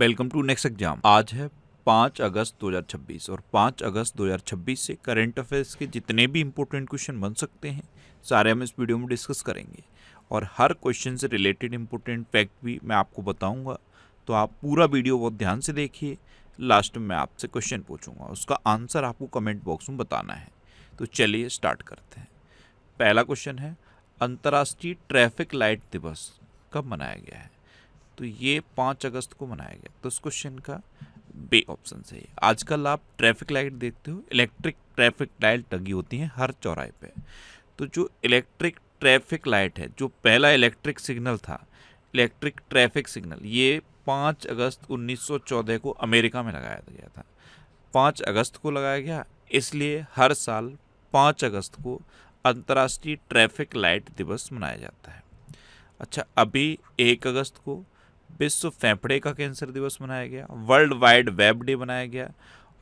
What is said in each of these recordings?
Welcome to next exam. आज है 5 अगस्त 2026 और 5 अगस्त 2026 से करंट अफेयर्स के जितने भी इंपॉर्टेंट क्वेश्चन बन सकते हैं सारे हम इस वीडियो में डिस्कस करेंगे और हर क्वेश्चन से रिलेटेड इंपॉर्टेंट फैक्ट भी मैं आपको बताऊंगा। तो आप पूरा वीडियो बहुत ध्यान से देखिए। लास्ट में मैं आपसे क्वेश्चन पूछूंगा, उसका आंसर आपको कमेंट बॉक्स में बताना है। तो चलिए स्टार्ट करते हैं। पहला क्वेश्चन है, अंतर्राष्ट्रीय ट्रैफिक लाइट दिवस कब मनाया गया है? तो ये 5 अगस्त को मनाया गया। तो इस क्वेश्चन का बी ऑप्शन सही है। आजकल आप ट्रैफिक लाइट देखते हो, इलेक्ट्रिक ट्रैफिक लाइट लगी होती हैं हर चौराहे पे। तो जो इलेक्ट्रिक ट्रैफिक लाइट है, जो पहला इलेक्ट्रिक सिग्नल था, इलेक्ट्रिक ट्रैफिक सिग्नल, ये 5 अगस्त 1914 को अमेरिका में लगाया गया था। 5 अगस्त को लगाया गया, इसलिए हर साल 5 अगस्त को अंतर्राष्ट्रीय ट्रैफिक लाइट दिवस मनाया जाता है। अच्छा, अभी 1 अगस्त को विश्व फेफड़े का कैंसर दिवस मनाया गया, वर्ल्ड वाइड वेब डे मनाया गया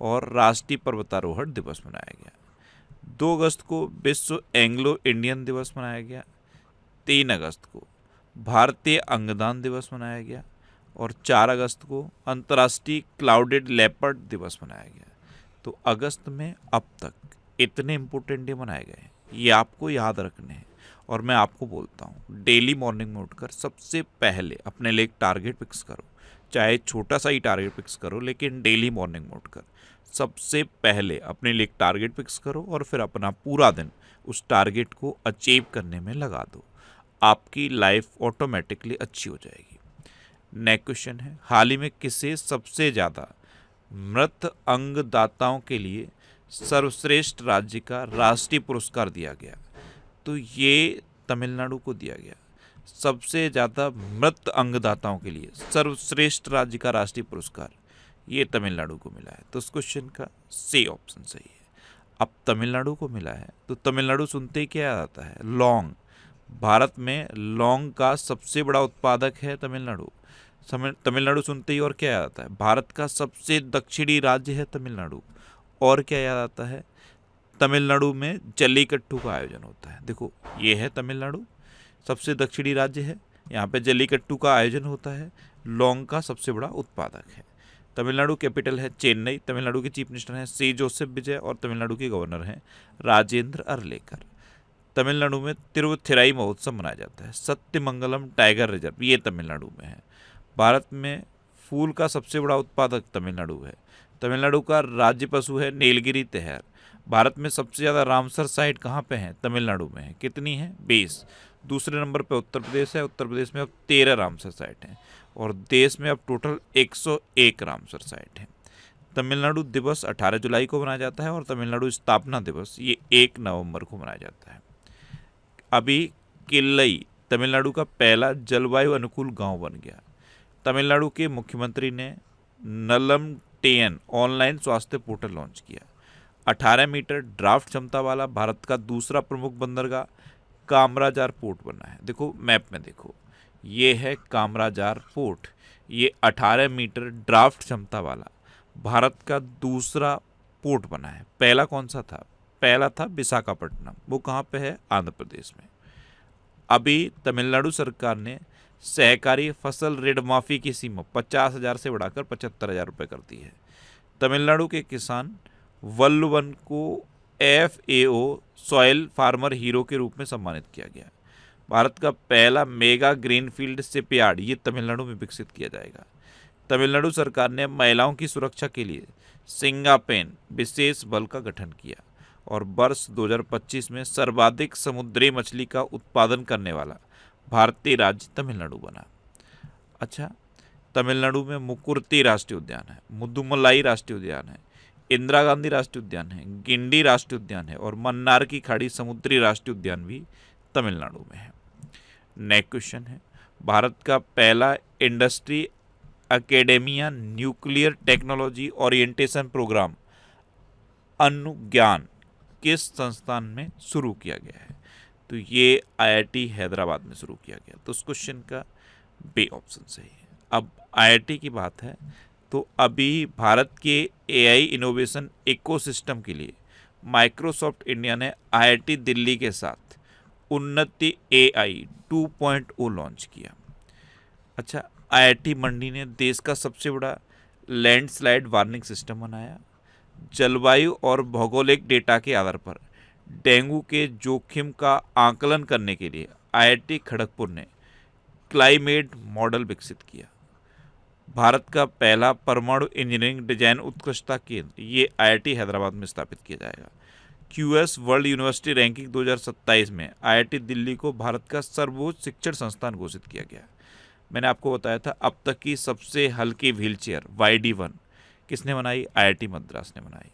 और राष्ट्रीय पर्वतारोहण दिवस मनाया गया। 2 अगस्त को विश्व एंग्लो इंडियन दिवस मनाया गया। 3 अगस्त को भारतीय अंगदान दिवस मनाया गया और 4 अगस्त को अंतर्राष्ट्रीय क्लाउडेड लेपर्ड दिवस मनाया गया। तो अगस्त में अब तक इतने इंपॉर्टेंट डे मनाए गए हैं, ये आपको याद रखने हैं। और मैं आपको बोलता हूँ, डेली मॉर्निंग में उठकर सबसे पहले अपने लिए एक टारगेट फिक्स करो, चाहे छोटा सा ही टारगेट फिक्स करो, लेकिन डेली मॉर्निंग में उठकर सबसे पहले अपने लिए एक टारगेट फिक्स करो और फिर अपना पूरा दिन उस टारगेट को अचीव करने में लगा दो। आपकी लाइफ ऑटोमेटिकली अच्छी हो जाएगी। नेक्स्ट क्वेश्चन है, हाल ही में किसे सबसे ज़्यादा मृत अंगदाताओं के लिए सर्वश्रेष्ठ राज्य का राष्ट्रीय पुरस्कार दिया गया? तो ये तमिलनाडु को दिया गया। सबसे ज़्यादा मृत अंगदाताओं के लिए सर्वश्रेष्ठ राज्य का राष्ट्रीय पुरस्कार ये तमिलनाडु को मिला है। तो इस क्वेश्चन का सी ऑप्शन सही है। अब तमिलनाडु को मिला है तो तमिलनाडु सुनते ही क्या याद आता है? लौंग। भारत में लौंग का सबसे बड़ा उत्पादक है तमिलनाडु। तमिलनाडु सुनते ही और क्या याद आता है? भारत का सबसे दक्षिणी राज्य है तमिलनाडु। और क्या याद आता है? तमिलनाडु में जल्लीकट्टू का आयोजन होता है। देखो, ये है तमिलनाडु, सबसे दक्षिणी राज्य है, यहाँ पे जल्लीकट्टू का आयोजन होता है। लौंग का सबसे बड़ा उत्पादक है। तमिलनाडु कैपिटल है चेन्नई। तमिलनाडु के चीफ मिनिस्टर हैं सी जोसेफ विजय और तमिलनाडु के गवर्नर हैं राजेंद्र अरलेकर। तमिलनाडु में तिरुवथिराई महोत्सव मनाया जाता है। सत्यमंगलम टाइगर रिजर्व ये तमिलनाडु में है। भारत में फूल का सबसे बड़ा उत्पादक तमिलनाडु है। तमिलनाडु का राज्य पशु है नीलगिरी तहर। भारत में सबसे ज़्यादा रामसर साइट कहाँ पे है? तमिलनाडु में है। कितनी है? 20। दूसरे नंबर पे उत्तर प्रदेश है। उत्तर प्रदेश में अब 13 रामसर साइट हैं और देश में अब टोटल 101 रामसर साइट हैं। तमिलनाडु दिवस 18 जुलाई को मनाया जाता है और तमिलनाडु स्थापना दिवस ये 1 नवंबर को मनाया जाता है। अभी किल्लई तमिलनाडु का पहला जलवायु अनुकूल गांव बन गया। तमिलनाडु के मुख्यमंत्री ने नलमटेयन ऑनलाइन स्वास्थ्य पोर्टल लॉन्च किया। 18 मीटर ड्राफ्ट क्षमता वाला भारत का दूसरा प्रमुख बंदरगाह कामराजार पोर्ट बना है। देखो मैप में देखो, ये है कामराजार पोर्ट। ये 18 मीटर ड्राफ्ट क्षमता वाला भारत का दूसरा पोर्ट बना है। पहला कौन सा था? पहला था विशाखापट्टनम। वो कहाँ पे है? आंध्र प्रदेश में। अभी तमिलनाडु सरकार ने सहकारी फसल ऋण माफी की सीमा 50,000 से बढ़ाकर 75,000 रुपये कर दी है। तमिलनाडु के किसान वल्लवन को FAO सॉयल फार्मर हीरो के रूप में सम्मानित किया गया। भारत का पहला मेगा ग्रीनफील्ड शिपयार्ड ये तमिलनाडु में विकसित किया जाएगा। तमिलनाडु सरकार ने महिलाओं की सुरक्षा के लिए सिंगापेन विशेष बल का गठन किया और वर्ष 2025 में सर्वाधिक समुद्री मछली का उत्पादन करने वाला भारतीय राज्य तमिलनाडु बना। अच्छा, तमिलनाडु में मुकुर्ती राष्ट्रीय उद्यान है, मुदुमलाई राष्ट्रीय उद्यान है, इंदिरा गांधी राष्ट्रीय उद्यान है, गिंडी राष्ट्रीय उद्यान है और मन्नार की खाड़ी समुद्री राष्ट्रीय उद्यान भी तमिलनाडु में है। नेक्स्ट क्वेश्चन है, भारत का पहला industry academia nuclear technology orientation program Anugyan किस संस्थान में शुरू किया गया है? तो ये IIT हैदराबाद में शुरू किया गया। तो उस क्वेश्चन का बी ऑप्शन सही है। अब IIT की बात है तो अभी भारत के AI इनोवेशन इकोसिस्टम के लिए माइक्रोसॉफ्ट इंडिया ने IIT दिल्ली के साथ उन्नति AI 2.0 लॉन्च किया। अच्छा, आईआईटी मंडी ने देश का सबसे बड़ा लैंडस्लाइड वार्निंग सिस्टम बनाया। जलवायु और भौगोलिक डेटा के आधार पर डेंगू के जोखिम का आकलन करने के लिए आईआईटी खड़गपुर ने क्लाइमेट मॉडल विकसित किया। भारत का पहला परमाणु इंजीनियरिंग डिजाइन उत्कृष्टता केंद्र ये आईआईटी हैदराबाद में स्थापित किया जाएगा। क्यूएस वर्ल्ड यूनिवर्सिटी रैंकिंग 2027 में आईआईटी दिल्ली को भारत का सर्वोच्च शिक्षण संस्थान घोषित किया गया। मैंने आपको बताया था अब तक की सबसे हल्की व्हीलचेयर YD1 किसने बनाई? आईआईटी मद्रास ने बनाई।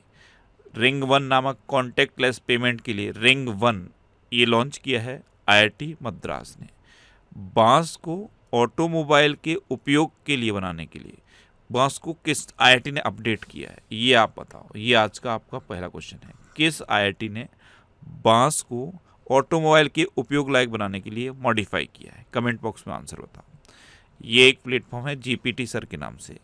रिंग वन नामक कॉन्टैक्टलेस पेमेंट के लिए रिंग वन ये लॉन्च किया है आईआईटी मद्रास ने। बांस को ऑटोमोबाइल के उपयोग के लिए बनाने के लिए बांस को किस आईआईटी ने अपडेट किया है? ये आप बताओ। ये आज का आपका पहला क्वेश्चन है। किस आईआईटी ने बांस को ऑटोमोबाइल के उपयोग लायक बनाने के लिए मॉडिफाई किया है? कमेंट बॉक्स में आंसर बताओ। ये एक प्लेटफॉर्म है जीपीटी सर के नाम से।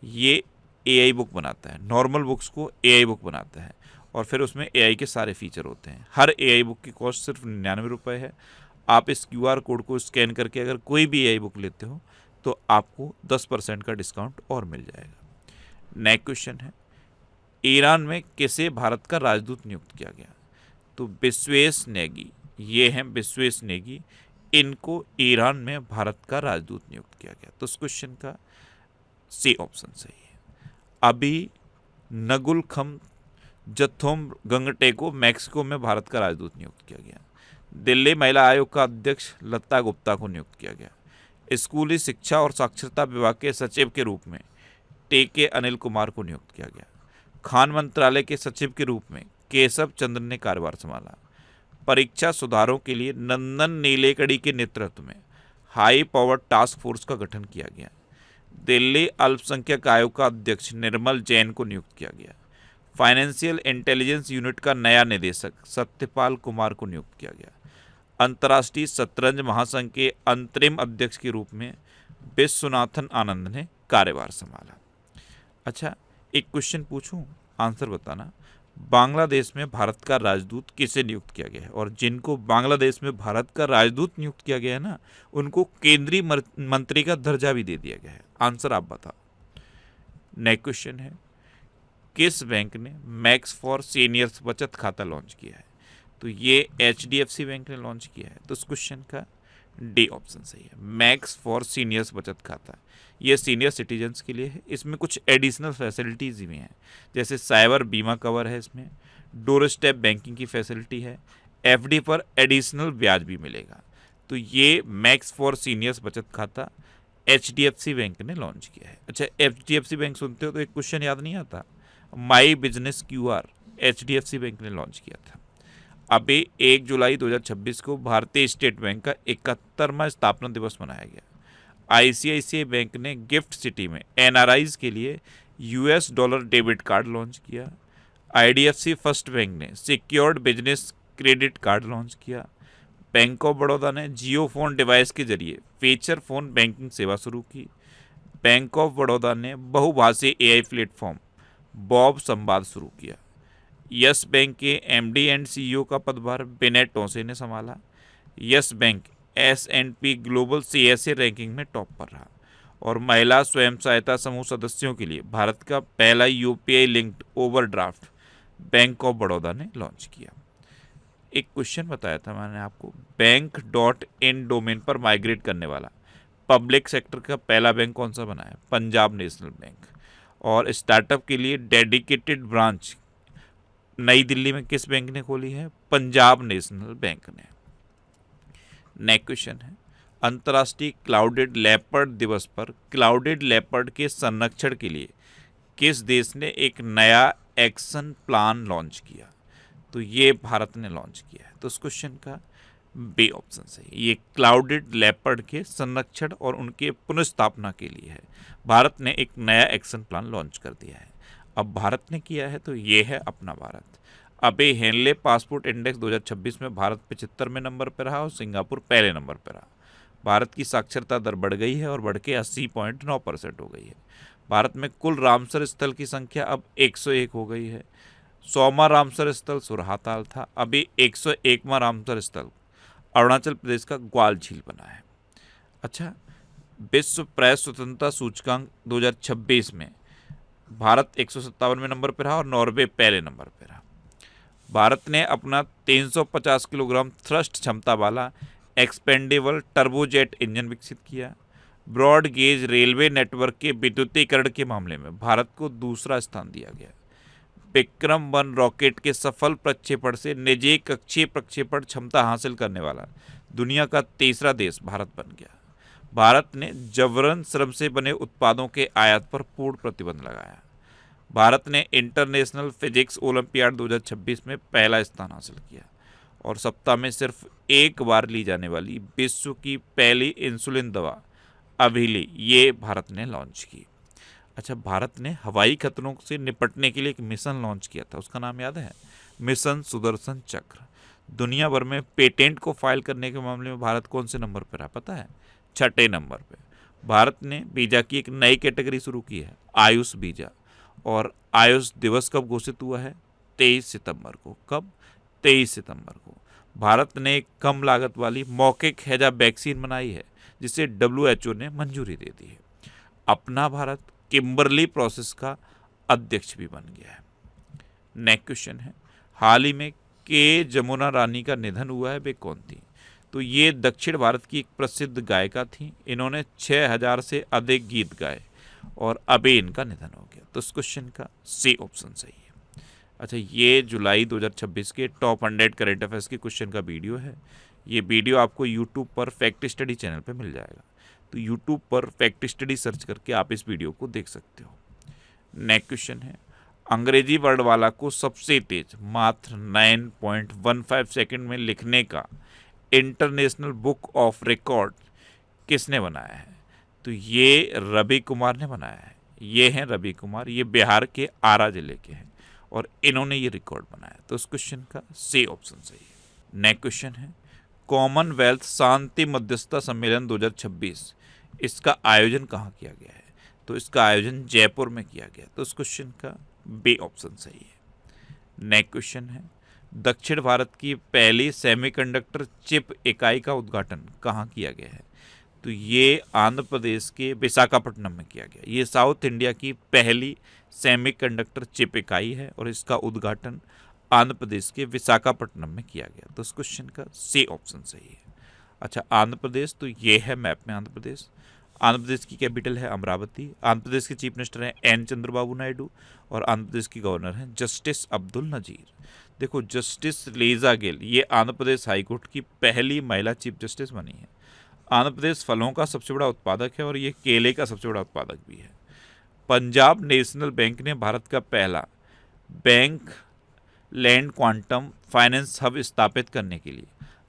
ये एआई बुक बनाता है, नॉर्मल बुक्स को एआई बुक बनाता है और फिर उसमें एआई के सारे फीचर होते हैं। हर एआई बुक की कॉस्ट सिर्फ 99 रुपये है। आप इस क्यूआर कोड को स्कैन करके अगर कोई भी एआई बुक लेते हो तो आपको 10% का डिस्काउंट और मिल जाएगा। नेक्स्ट क्वेश्चन है, ईरान में किसे भारत का राजदूत नियुक्त किया गया? तो विश्वेश नेगी, ये हैं विश्वेश नेगी, इनको ईरान में भारत का राजदूत नियुक्त किया गया। तो इस क्वेश्चन का सी ऑप्शन सही है। अभी नगुल खम जथोम गंगटे को मैक्सिको में भारत का राजदूत नियुक्त किया गया। दिल्ली महिला आयोग का अध्यक्ष लता गुप्ता को नियुक्त किया गया। स्कूली शिक्षा और साक्षरता विभाग के सचिव के रूप में टेके अनिल कुमार को नियुक्त किया गया। खान मंत्रालय के सचिव के रूप में केशव चंद्र ने कार्यभार संभाला। परीक्षा सुधारों के लिए नंदन नीलेकड़ी के नेतृत्व में हाई पावर टास्क फोर्स का गठन किया गया। दिल्ली अल्पसंख्यक आयोग का अध्यक्ष निर्मल जैन को नियुक्त किया गया। फाइनेंशियल इंटेलिजेंस यूनिट का नया निदेशक सत्यपाल कुमार को नियुक्त किया गया। अंतर्राष्ट्रीय शतरंज महासंघ के अंतरिम अध्यक्ष के रूप में विश्वनाथन आनंद ने कार्यभार संभाला। अच्छा, एक क्वेश्चन पूछूं, आंसर बताना। बांग्लादेश में भारत का राजदूत किसे नियुक्त किया गया है? और जिनको बांग्लादेश में भारत का राजदूत नियुक्त किया गया है ना, उनको केंद्रीय मंत्री का दर्जा भी दे दिया गया है। आंसर आप बताओ। नेक्स्ट क्वेश्चन है, किस बैंक ने मैक्स फॉर सीनियर्स बचत खाता लॉन्च किया है? तो ये HDFC बैंक ने लॉन्च किया है। तो इस क्वेश्चन का डी ऑप्शन सही है। मैक्स फॉर सीनियर्स बचत खाता ये सीनियर सिटीजन्स के लिए है। इसमें कुछ एडिशनल फैसिलिटीज़ भी हैं, जैसे साइबर बीमा कवर है, इसमें डोर स्टेप बैंकिंग की फैसिलिटी है, FD पर एडिशनल ब्याज भी मिलेगा। तो ये मैक्स फॉर सीनियर्स बचत खाता HDFC बैंक ने लॉन्च किया है। अच्छा, HDFC बैंक सुनते हो तो एक क्वेश्चन याद नहीं आता? My business QR HDFC bank ने लॉन्च किया था। अभी 1 जुलाई 2026 को भारतीय स्टेट बैंक का 71वां स्थापना दिवस मनाया गया। ICICI बैंक ने गिफ्ट सिटी में NRIs के लिए $डॉलर डेबिट कार्ड लॉन्च किया। IDFC फर्स्ट बैंक ने secured business credit card launch किया। बैंक ऑफ बड़ौदा ने जियो फोन डिवाइस के जरिए फीचर फोन बैंकिंग सेवा शुरू की। बैंक ऑफ बड़ौदा ने बहुभाषी AI प्लेटफॉर्म बॉब संवाद शुरू किया। यस बैंक के MD एंड CEO का पदभार विनय टोसे ने संभाला। Yes bank S&P global CSA ranking में टॉप पर रहा और महिला स्वयं सहायता समूह सदस्यों के लिए भारत का पहला UPI linked overdraft bank of Baroda ने लॉन्च किया। एक क्वेश्चन बताया था मैंने आपको, बैंक.in डोमेन पर माइग्रेट करने वाला पब्लिक सेक्टर का पहला बैंक कौन सा बना है? Punjab national bank. और स्टार्टअप के लिए डेडिकेटेड ब्रांच नई दिल्ली में किस बैंक ने खोली है? पंजाब नेशनल बैंक ने। नेक्स्ट क्वेश्चन है, अंतर्राष्ट्रीय क्लाउडेड लेपर्ड दिवस पर क्लाउडेड लेपर्ड के संरक्षण के लिए किस देश ने एक नया एक्शन प्लान लॉन्च किया? तो ये भारत ने लॉन्च किया है। तो इस क्वेश्चन का बी ऑप्शन सही। ये क्लाउडेड लेपर्ड के संरक्षण और उनके पुनर्स्थापना के लिए है। भारत ने एक नया एक्शन प्लान लॉन्च कर दिया है। अब भारत ने किया है तो ये है अपना भारत। अबे हेनले पासपोर्ट इंडेक्स 2026 में भारत 75वें नंबर पर रहा और सिंगापुर पहले नंबर पर रहा। भारत की साक्षरता दर बढ़ गई है और बढ़ के 80.9% हो गई है। भारत में कुल रामसर स्थल की संख्या अब 101 हो गई है। 100वां रामसर स्थल सुरहाताल था, अभी 101वां रामसर स्थल अरुणाचल प्रदेश का ग्वाल झील बना है। अच्छा, विश्व प्रेस स्वतंत्रता सूचकांक 2026 में भारत 157वें नंबर पर रहा और नॉर्वे पहले नंबर पर रहा। भारत ने अपना 350 किलोग्राम थ्रस्ट क्षमता वाला एक्सपेंडेबल टर्बोजेट इंजन विकसित किया। ब्रॉड गेज रेलवे नेटवर्क के विद्युतीकरण के मामले में भारत को दूसरा स्थान दिया गया। विक्रम-1 रॉकेट के सफल प्रक्षेपण से निजी कक्षीय प्रक्षेपण क्षमता हासिल करने वाला दुनिया का तीसरा देश भारत बन गया। भारत ने जबरन श्रम से बने उत्पादों के आयात पर पूर्ण प्रतिबंध लगाया। भारत ने इंटरनेशनल फिजिक्स ओलंपियाड 2026 में पहला स्थान हासिल किया और सप्ताह में सिर्फ एक बार ली जाने वाली विश्व की पहली इंसुलिन दवा अभिली ये भारत ने लॉन्च की। अच्छा, भारत ने हवाई खतरों से निपटने के लिए एक मिशन लॉन्च किया था, उसका नाम याद है? मिशन सुदर्शन चक्र। दुनिया भर में पेटेंट को फाइल करने के मामले में भारत कौन से नंबर पर है पता है? 6ठे नंबर पे। भारत ने वीजा की एक नई कैटेगरी शुरू की है, आयुष वीजा। और आयुष दिवस कब घोषित हुआ है? 23 सितंबर को। कब? 23 सितंबर को। भारत ने एक कम लागत वाली मौखिक हैजा वैक्सीन बनाई है जिसे WHO ने मंजूरी दे दी है। अपना भारत किम्बरली प्रोसेस का अध्यक्ष भी बन गया है। नेक्स्ट क्वेश्चन है, हाल ही में के जमुना रानी का निधन हुआ है, वे कौन थी? तो ये दक्षिण भारत की एक प्रसिद्ध गायिका थी। इन्होंने 6000 से अधिक गीत गाए और अभी इनका निधन हो गया। तो इस क्वेश्चन का सी ऑप्शन सही है। अच्छा, ये जुलाई 2026 के टॉप 100 करंट अफेयर्स के क्वेश्चन का वीडियो है। ये वीडियो आपको यूट्यूब पर फैक्ट स्टडी चैनल पर मिल जाएगा। तो यूट्यूब पर फैक्ट स्टडी सर्च करके आप इस वीडियो को देख सकते हो। नेक्स्ट क्वेश्चन है, अंग्रेजी वर्ड वाला को सबसे तेज मात्र 9.15 सेकंड में लिखने का इंटरनेशनल बुक ऑफ रिकॉर्ड किसने बनाया है? तो ये रवि कुमार ने बनाया है। ये हैं रवि कुमार, ये बिहार के आरा जिले के हैं और इन्होंने ये रिकॉर्ड बनाया। तो इस क्वेश्चन का सी ऑप्शन सही है। नेक्स्ट क्वेश्चन है, कॉमनवेल्थ शांति मध्यस्थता सम्मेलन 2026 इसका आयोजन कहाँ किया गया है? तो इसका आयोजन जयपुर में किया गया। तो इस क्वेश्चन का बी ऑप्शन सही है। नेक्स्ट क्वेश्चन है, दक्षिण भारत की पहली सेमीकंडक्टर चिप इकाई का उद्घाटन कहाँ किया गया है? तो ये आंध्र प्रदेश के विशाखापट्टनम में किया गया। ये साउथ इंडिया की पहली सेमीकंडक्टर चिप इकाई है और इसका उद्घाटन आंध्र प्रदेश के विशाखापट्टनम में किया गया। तो इस क्वेश्चन का सी ऑप्शन सही है। अच्छा, आंध्र प्रदेश, तो ये है मैप में आंध्र प्रदेश। आंध्र प्रदेश की कैपिटल है अमरावती। आंध्र प्रदेश के चीफ मिनिस्टर हैं एन चंद्रबाबू नायडू और आंध्र प्रदेश की गवर्नर हैं जस्टिस अब्दुल नजीर। देखो, जस्टिस लीजा गिल ये आंध्र प्रदेश हाईकोर्ट की पहली महिला चीफ जस्टिस बनी है। आंध्र प्रदेश फलों का सबसे बड़ा उत्पादक है और ये केले का सबसे बड़ा उत्पादक भी है। पंजाब नेशनल बैंक ने भारत का पहला bank land quantum finance hub स्थापित करने के लिए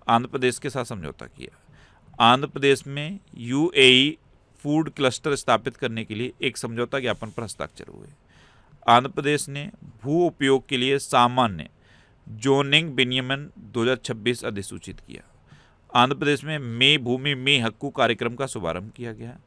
आंध्र प्रदेश के साथ समझौता किया। आंध्र प्रदेश में UAE फूड क्लस्टर स्थापित करने के लिए एक समझौता ज्ञापन पर हस्ताक्षर हुए। आंध्र प्रदेश ने भू उपयोग के लिए सामान्य जोनिंग विनियमन 2026 अधिसूचित किया। आंध्र प्रदेश में मैं भूमि में हक्कू कार्यक्रम का शुभारंभ किया गया।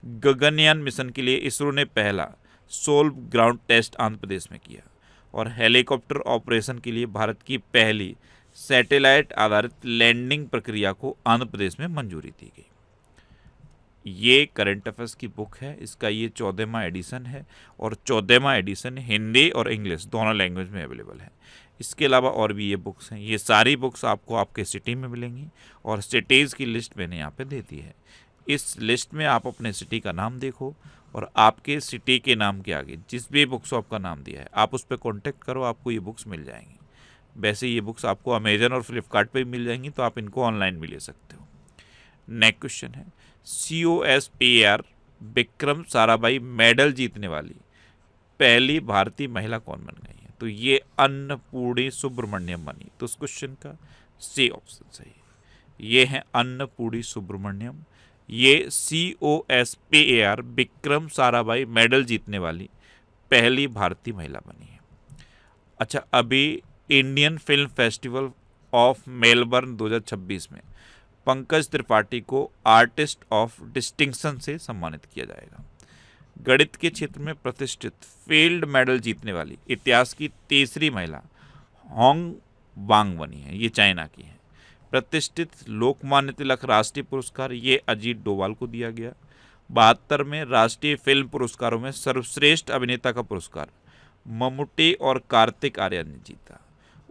गगनयान मिशन के लिए इसरो ने पहला soul ground test Andhra Pradesh में किया और हेलीकॉप्टर ऑपरेशन के लिए भारत की पहली सैटेलाइट आधारित लैंडिंग प्रक्रिया को आंध्र प्रदेश में मंजूरी दी गई। ये करंट अफेयर्स की बुक है, इसका ये 14वां एडिशन है और 14वां एडिशन हिंदी और इंग्लिश दोनों लैंग्वेज में अवेलेबल है। इसके अलावा और भी ये बुक्स हैं। ये सारी बुक्स आपको आपके सिटी में मिलेंगी और सिटीज़ की लिस्ट मैंने यहाँ पे दे दी है। इस लिस्ट में आप अपने सिटी का नाम देखो और आपके सिटी के नाम के आगे जिस भी बुक शॉप का नाम दिया है आप उस पर कॉन्टेक्ट करो, आपको ये बुक्स मिल जाएंगी। वैसे ये बुक्स आपको अमेजन और फ्लिपकार्ट पे भी मिल जाएंगी, तो आप इनको ऑनलाइन भी ले सकते हो। नेक्स्ट क्वेश्चन है, COSPAR विक्रम साराभाई मेडल जीतने वाली पहली भारतीय महिला कौन बन गई है? तो ये अन्नपूर्णी सुब्रमण्यम बनी। तो इस क्वेश्चन का सी ऑप्शन सही है। ये है अन्नपूर्णी सुब्रमण्यम। ये COSPAR विक्रम साराभाई मेडल जीतने वाली पहली भारतीय महिला बनी है। अच्छा, अभी Indian film festival of Melbourne 2026 में पंकज त्रिपाठी को आर्टिस्ट ऑफ डिस्टिंक्शन से सम्मानित किया जाएगा। गणित के क्षेत्र में प्रतिष्ठित फील्ड मेडल जीतने वाली इतिहास की तीसरी महिला होंग वांग बनी है। ये चाइना की है। प्रतिष्ठित लोकमान्य तिलक राष्ट्रीय पुरस्कार ये अजीत डोभाल को दिया गया। 72 में राष्ट्रीय फिल्म पुरस्कारों में सर्वश्रेष्ठ अभिनेता का पुरस्कार मम्मूटी और कार्तिक आर्यन ने जीता।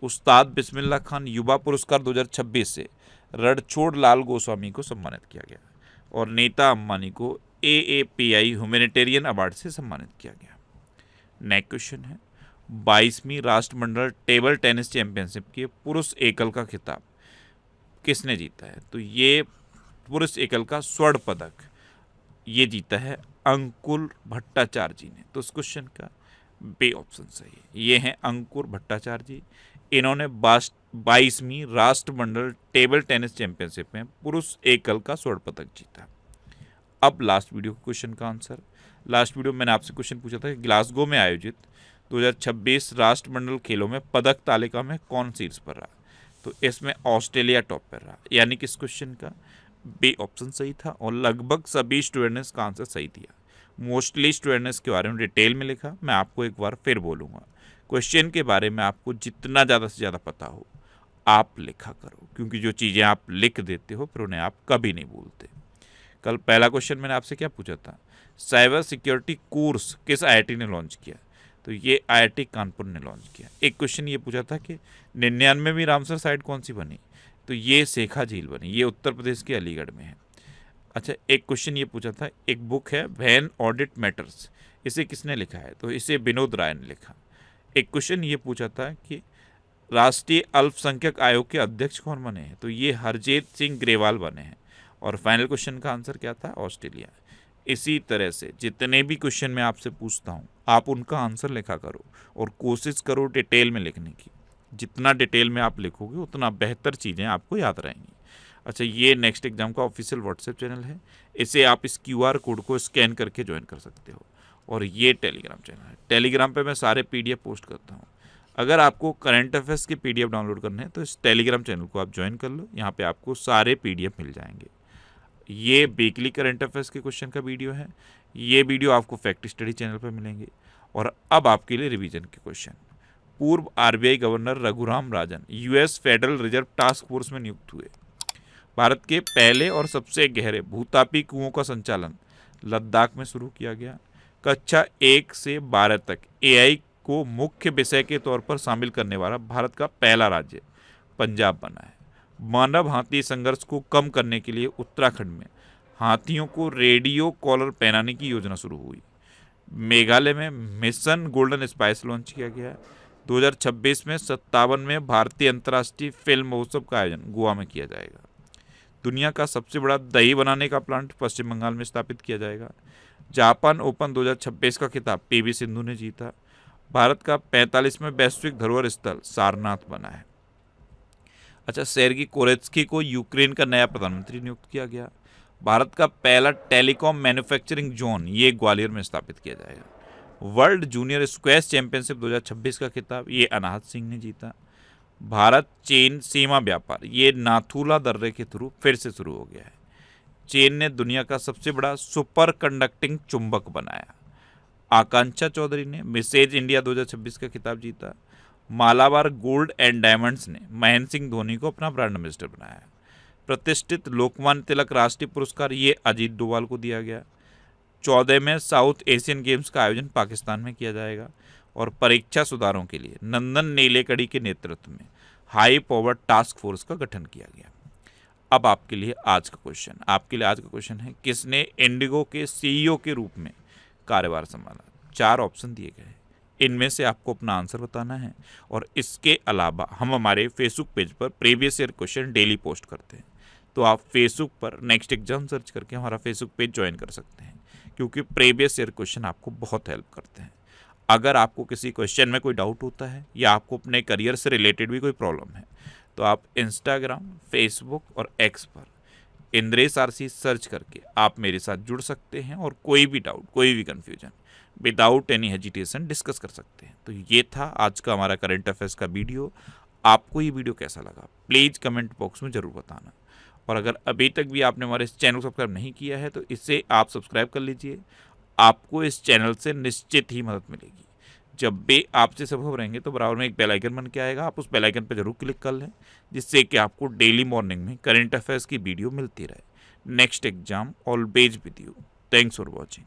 उस्ताद बिस्मिल्लाह खान युवा पुरस्कार 2026 से रणछोड़ लाल गोस्वामी को सम्मानित किया गया और नीता अंबानी को AAPI ह्यूमैनिटेरियन अवार्ड से सम्मानित किया गया। नेक्स्ट क्वेश्चन है 22वीं राष्ट्रमंडल टेबल टेनिस चैंपियनशिप के पुरुष एकल का खिताब किसने जीता है? तो ये पुरुष एकल का स्वर्ण पदक ये जीता है अंकुर भट्टाचार्य जी ने। तो इस क्वेश्चन का बी ऑप्शन सही है। ये हैं अंकुर भट्टाचार्य जी। इन्होंने 22वीं राष्ट्रमंडल टेबल टेनिस चैंपियनशिप में पुरुष एकल का स्वर्ण पदक जीता। अब लास्ट वीडियो क्वेश्चन का आंसर। लास्ट वीडियो मैंने आपसे क्वेश्चन पूछा था कि ग्लासगो में आयोजित 2026 राष्ट्रमंडल खेलों में पदक तालिका में कौन शीर्ष पर रहा? तो इसमें ऑस्ट्रेलिया टॉप पर रहा, यानी कि इस क्वेश्चन का बी ऑप्शन सही था और लगभग सभी स्टूडेंट ने इसका आंसर सही दिया। मोस्टली स्टूडेंट ने इसके बारे में डिटेल में लिखा। मैं आपको एक बार फिर बोलूँगा, क्वेश्चन के बारे में आपको जितना ज़्यादा से ज़्यादा पता हो आप लिखा करो, क्योंकि जो चीज़ें आप लिख देते हो फिर उन्हें आप कभी नहीं भूलते। कल पहला क्वेश्चन मैंने आपसे क्या पूछा था, साइबर सिक्योरिटी कोर्स किस IIT ने लॉन्च किया? तो ये IIT कानपुर ने लॉन्च किया। एक क्वेश्चन ये पूछा था कि 99वीं रामसर साइट कौन सी बनी? तो ये शेखा झील बनी, ये उत्तर प्रदेश के अलीगढ़ में है। अच्छा, एक क्वेश्चन ये पूछा था, एक बुक है व्हेन ऑडिट मैटर्स, इसे किसने लिखा है? तो इसे विनोद राय ने लिखा। एक क्वेश्चन ये पूछा था कि राष्ट्रीय अल्पसंख्यक आयोग के अध्यक्ष कौन बने हैं? तो ये हरजीत सिंह ग्रेवाल बने हैं। और फाइनल क्वेश्चन का आंसर क्या था? ऑस्ट्रेलिया। इसी तरह से जितने भी क्वेश्चन मैं आपसे पूछता हूँ आप उनका आंसर लिखा करो और कोशिश करो डिटेल में लिखने की। जितना डिटेल में आप लिखोगे उतना बेहतर चीज़ें आपको याद रहेंगी। अच्छा, ये नेक्स्ट एग्जाम का ऑफिशियल व्हाट्सएप चैनल है, इसे आप इस QR कोड को स्कैन करके ज्वाइन कर सकते हो। और ये टेलीग्राम चैनल है, टेलीग्राम पे मैं सारे PDF पोस्ट करता हूँ। अगर आपको करंट अफेयर्स के PDF डाउनलोड करने हैं तो इस टेलीग्राम चैनल को आप ज्वाइन कर लो, यहाँ पे आपको सारे PDF मिल जाएंगे। ये वीकली करंट अफेयर्स के क्वेश्चन का वीडियो है, ये वीडियो आपको फैक्ट स्टडी चैनल पर मिलेंगे। और अब आपके लिए रिवीजन के क्वेश्चन। पूर्व RBI governor Raghuram Rajan US federal reserve task force में नियुक्त हुए। भारत के पहले और सबसे गहरे भूतापी कुओं का संचालन लद्दाख में शुरू किया गया। कक्षा 1 से 12 तक AI को मुख्य विषय के तौर पर शामिल करने वाला भारत का पहला राज्य पंजाब बना है। मानव हाथी संघर्ष को कम करने के लिए उत्तराखंड में हाथियों को रेडियो कॉलर पहनाने की योजना शुरू हुई। मेघालय में मिशन गोल्डन स्पाइस लॉन्च किया गया। 2026 में 57वें भारतीय अंतर्राष्ट्रीय फिल्म महोत्सव का आयोजन गोवा में किया जाएगा। दुनिया का सबसे बड़ा दही बनाने का प्लांट पश्चिम बंगाल में स्थापित किया जाएगा। जापान ओपन 2026 का खिताब PV सिंधु ने जीता। भारत का 45वें वैश्विक धरोहर स्थल सारनाथ बना है। अच्छा, सेर्गी कोरेत्स्की को यूक्रेन का नया प्रधानमंत्री नियुक्त किया गया। भारत का पहला टेलीकॉम मैन्युफैक्चरिंग जोन ये ग्वालियर में स्थापित किया जाएगा। वर्ल्ड जूनियर स्क्वैश चैंपियनशिप 2026 का खिताब ये अनाहत सिंह ने जीता। भारत चीन सीमा व्यापार ये नाथुला दर्रे के थ्रू फिर से शुरू हो गया है। चीन ने दुनिया का सबसे बड़ा सुपर कंडक्टिंग चुंबक बनाया। आकांक्षा चौधरी ने मिसेज इंडिया 2026 का खिताब जीता। मालाबार गोल्ड एंड डायमंड्स ने महेंद्र सिंह धोनी को अपना ब्रांड एम्बेसडर बनाया। प्रतिष्ठित लोकमान्य तिलक राष्ट्रीय पुरस्कार ये अजीत डोभाल को दिया गया। 14वें साउथ एशियन गेम्स का आयोजन पाकिस्तान में किया जाएगा। और परीक्षा सुधारों के लिए नंदन नीलेकड़ी के नेतृत्व में हाई पावर टास्क फोर्स का गठन किया गया। अब आपके लिए आज का क्वेश्चन है किसने इंडिगो के CEO के रूप में कार्यभार संभाला? 4 ऑप्शन दिए गए, इनमें से आपको अपना आंसर बताना है। और इसके अलावा हम हमारे फेसबुक पेज पर previous year question daily post करते हैं, तो आप फेसबुक पर नेक्स्ट एग्जाम सर्च करके हमारा फेसबुक पेज ज्वाइन कर सकते हैं, क्योंकि प्रीवियस ईयर क्वेश्चन आपको बहुत हेल्प करते हैं। अगर आपको किसी क्वेश्चन में कोई डाउट होता है या आपको अपने करियर से रिलेटेड भी कोई प्रॉब्लम है तो आप इंस्टाग्राम, फेसबुक और X पर इंद्रेश RC सर्च करके आप मेरे साथ जुड़ सकते हैं और कोई भी डाउट, कोई भी confusion without any hesitation discuss कर सकते हैं। तो ये था आज का हमारा करंट अफेयर्स का वीडियो। आपको ये वीडियो कैसा लगा प्लीज़ कमेंट बॉक्स में ज़रूर बताना। और अगर अभी तक भी आपने हमारे इस चैनल को सब्सक्राइब नहीं किया है तो इसे आप सब्सक्राइब कर लीजिए। आपको इस चैनल से निश्चित ही मदद मिलेगी। जब भी आपसे संभव रहेंगे तो बराबर में एक बेल आइकन बन के आएगा, आप उस बेल आइकन पर जरूर क्लिक कर लें, जिससे कि आपको डेली मॉर्निंग में करंट अफेयर्स की वीडियो मिलती रहे। Next exam always with you. Thanks for watching.